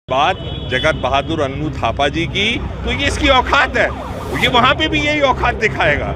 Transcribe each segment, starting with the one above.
बात जगत बहादुर अन्नू थापा जी की, तो ये इसकी औकात है। ये वहां पे भी यही औकात दिखाएगा।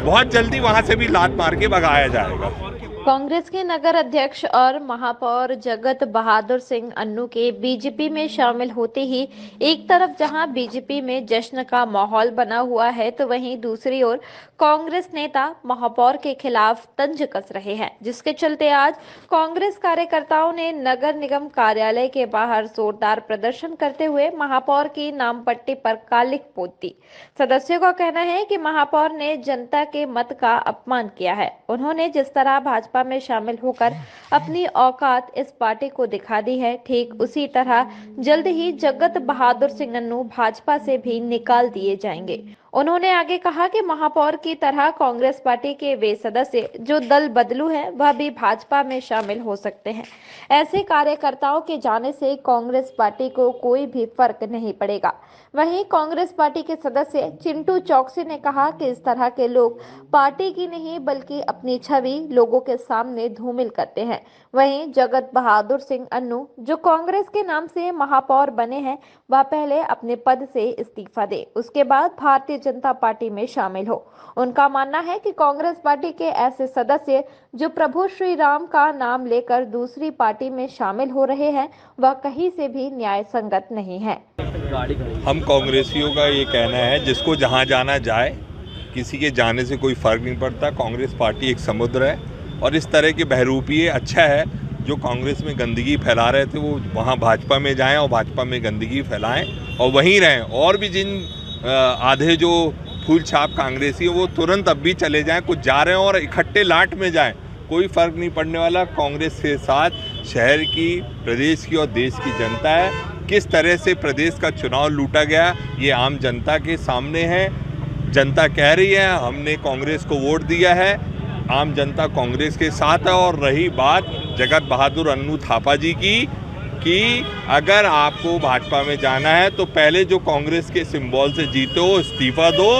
बहुत जल्दी वहां से भी लात मार के भगाया जाएगा। कांग्रेस के नगर अध्यक्ष और महापौर जगत बहादुर सिंह अन्नू के बीजेपी में शामिल होते ही एक तरफ जहां बीजेपी में जश्न का माहौल बना हुआ है, तो वहीं दूसरी ओर कांग्रेस नेता महापौर के खिलाफ तंज कस रहे हैं, जिसके चलते आज कांग्रेस कार्यकर्ताओं ने नगर निगम कार्यालय के बाहर जोरदार प्रदर्शन करते हुए महापौर की नाम पट्टी पर कालिख पोत दी। सदस्यों का कहना है कि महापौर ने जनता के मत का अपमान किया है। उन्होंने जिस तरह भाजपा में शामिल होकर अपनी औकात इस पार्टी को दिखा दी है, ठीक उसी तरह जल्द ही जगत बहादुर सिंह अन्नू भाजपा से भी निकाल दिए जाएंगे। उन्होंने आगे कहा कि महापौर की तरह कांग्रेस पार्टी के वे सदस्य जो दल बदलू हैं, वह भी भाजपा में शामिल हो सकते हैं। ऐसे कार्यकर्ताओं के जाने से कांग्रेस पार्टी को कोई भी फर्क नहीं पड़ेगा। वहीं कांग्रेस पार्टी के सदस्य चिंटू चौकसी ने कहा कि इस तरह के लोग पार्टी की नहीं बल्कि अपनी छवि लोगों के सामने धूमिल करते हैं। वहीं जगत बहादुर सिंह अन्नू जो कांग्रेस के नाम से महापौर बने हैं, वह पहले अपने पद से इस्तीफा दे, उसके बाद भारतीय जनता पार्टी में शामिल हो। उनका मानना है कि कांग्रेस पार्टी के ऐसे सदस्य जो प्रभु श्री राम का नाम लेकर दूसरी पार्टी में शामिल हो रहे हैं, वह कहीं से भी न्याय संगत नहीं है। हम कांग्रेसियों का ये कहना है, जिसको जहां जाना जाए, किसी के जाने से कोई फर्क नहीं पड़ता। कांग्रेस पार्टी एक समुद्र है और इस तरह के बहरूपीय अच्छा है जो कांग्रेस में गंदगी फैला रहे थे, वो वहाँ भाजपा में जाएं और भाजपा में गंदगी फैलाएं और वहीं रहें। और भी जिन आधे जो फूल छाप कांग्रेसी वो तुरंत अब भी चले जाएं, कुछ जा रहे हैं और इकट्ठे लाट में जाएं, कोई फर्क नहीं पड़ने वाला। कांग्रेस के साथ शहर की, प्रदेश की और देश की जनता है। किस तरह से प्रदेश का चुनाव लूटा गया ये आम जनता के सामने है। जनता कह रही है हमने कांग्रेस को वोट दिया है, आम जनता कांग्रेस के साथ है। और रही बात जगत बहादुर अन्नू थापा जी की कि अगर आपको भाजपा में जाना है तो पहले जो कांग्रेस के सिंबल से जीतो, इस्तीफा दो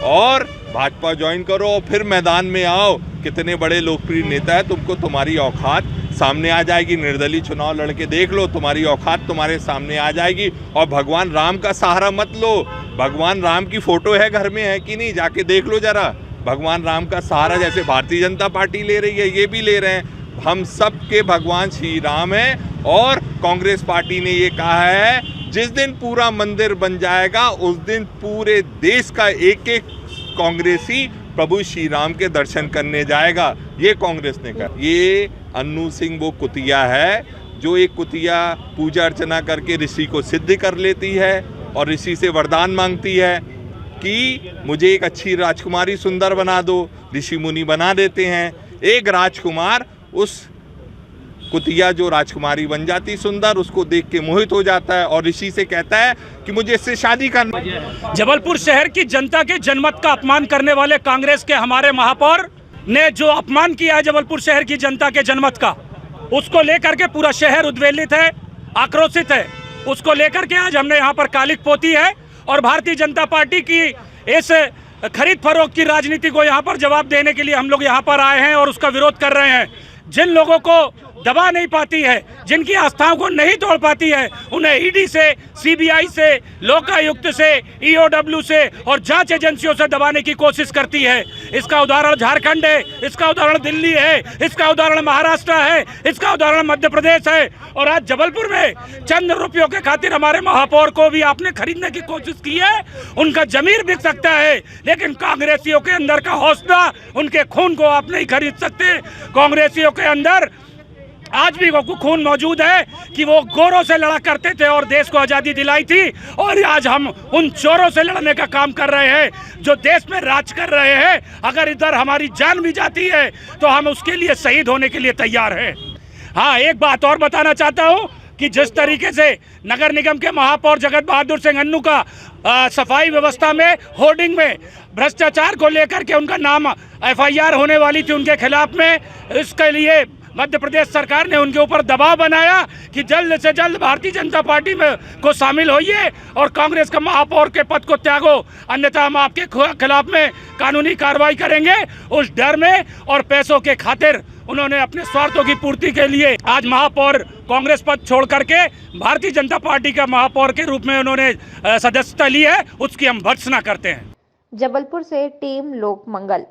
और भाजपा ज्वाइन करो और फिर मैदान में आओ। कितने बड़े लोकप्रिय नेता है, तुमको तुम्हारी औकात सामने आ जाएगी। निर्दलीय चुनाव लड़के देख लो, तुम्हारी औकात तुम्हारे सामने आ जाएगी। और भगवान राम का सहारा मत लो। भगवान राम की फोटो है घर में, है कि नहीं? जाके देख लो जरा। भगवान राम का सहारा जैसे भारतीय जनता पार्टी ले रही है, ये भी ले रहे हैं। हम सब के भगवान श्री राम हैं। और कांग्रेस पार्टी ने ये कहा है जिस दिन पूरा मंदिर बन जाएगा उस दिन पूरे देश का एक एक कांग्रेसी प्रभु श्री राम के दर्शन करने जाएगा। ये कांग्रेस ने कहा। ये अन्नू सिंह वो कुतिया है जो एक कुतिया पूजा अर्चना करके ऋषि को सिद्ध कर लेती है और ऋषि से वरदान मांगती है कि मुझे एक अच्छी राजकुमारी सुंदर बना दो। ऋषि मुनि बना देते हैं। एक राजकुमार उस कुतिया जो राजकुमारी बन जाती सुंदर, उसको देख के मोहित हो जाता है और ऋषि से कहता है कि मुझे इससे शादी करना। जबलपुर शहर की जनता के जनमत का अपमान करने वाले कांग्रेस के हमारे महापौर ने जो अपमान किया है जबलपुर शहर की जनता के जनमत का, उसको लेकर के पूरा शहर उद्वेलित है, आक्रोशित है। उसको लेकर के आज हमने यहाँ पर कालिख पोती है और भारतीय जनता पार्टी की इस खरीद फरोख्त की राजनीति को यहाँ पर जवाब देने के लिए हम लोग यहाँ पर आए हैं और उसका विरोध कर रहे हैं। जिन लोगों को दबा नहीं पाती है, जिनकी आस्थाओं को नहीं तोड़ पाती है, उन्हें ईडी से, सीबीआई से, लोकायुक्त से, ईओडब्ल्यू से और जांच एजेंसियों से दबाने की कोशिश करती है। इसका उदाहरण झारखंड है, इसका उदाहरण दिल्ली है, इसका उदाहरण महाराष्ट्र है, इसका उदाहरण मध्य प्रदेश है। और आज जबलपुर में चंद रुपयों के खातिर हमारे महापौर को भी आपने खरीदने की कोशिश की है। उनका जमीर बिक सकता है, लेकिन कांग्रेसियों के अंदर का हौसला, उनके खून को आप नहीं खरीद सकते। कांग्रेसियों के अंदर आज भी वो खून मौजूद है कि वो गोरों से लड़ा करते थे और देश को आज़ादी दिलाई थी। और आज हम उन चोरों से लड़ने का काम कर रहे हैं जो देश में राज कर रहे हैं। अगर इधर हमारी जान भी जाती है तो हम उसके लिए शहीद होने के लिए तैयार हैं। हाँ, एक बात और बताना चाहता हूँ कि जिस तरीके से नगर निगम के महापौर जगत बहादुर सिंह अन्नू का सफाई व्यवस्था में, होर्डिंग में भ्रष्टाचार को लेकर के उनका नाम FIR होने वाली थी उनके खिलाफ में, इसके लिए मध्य प्रदेश सरकार ने उनके ऊपर दबाव बनाया कि जल्द से जल्द भारतीय जनता पार्टी में को शामिल होइए और कांग्रेस का महापौर के पद को त्यागो, अन्यथा हम आपके खिलाफ में कानूनी कार्रवाई करेंगे। उस डर में और पैसों के खातिर उन्होंने अपने स्वार्थों की पूर्ति के लिए आज महापौर कांग्रेस पद छोड़ करके भारतीय जनता पार्टी का महापौर के रूप में उन्होंने सदस्यता ली है, उसकी हम भर्त्सना करते हैं। जबलपुर से टीम लोकमंगल।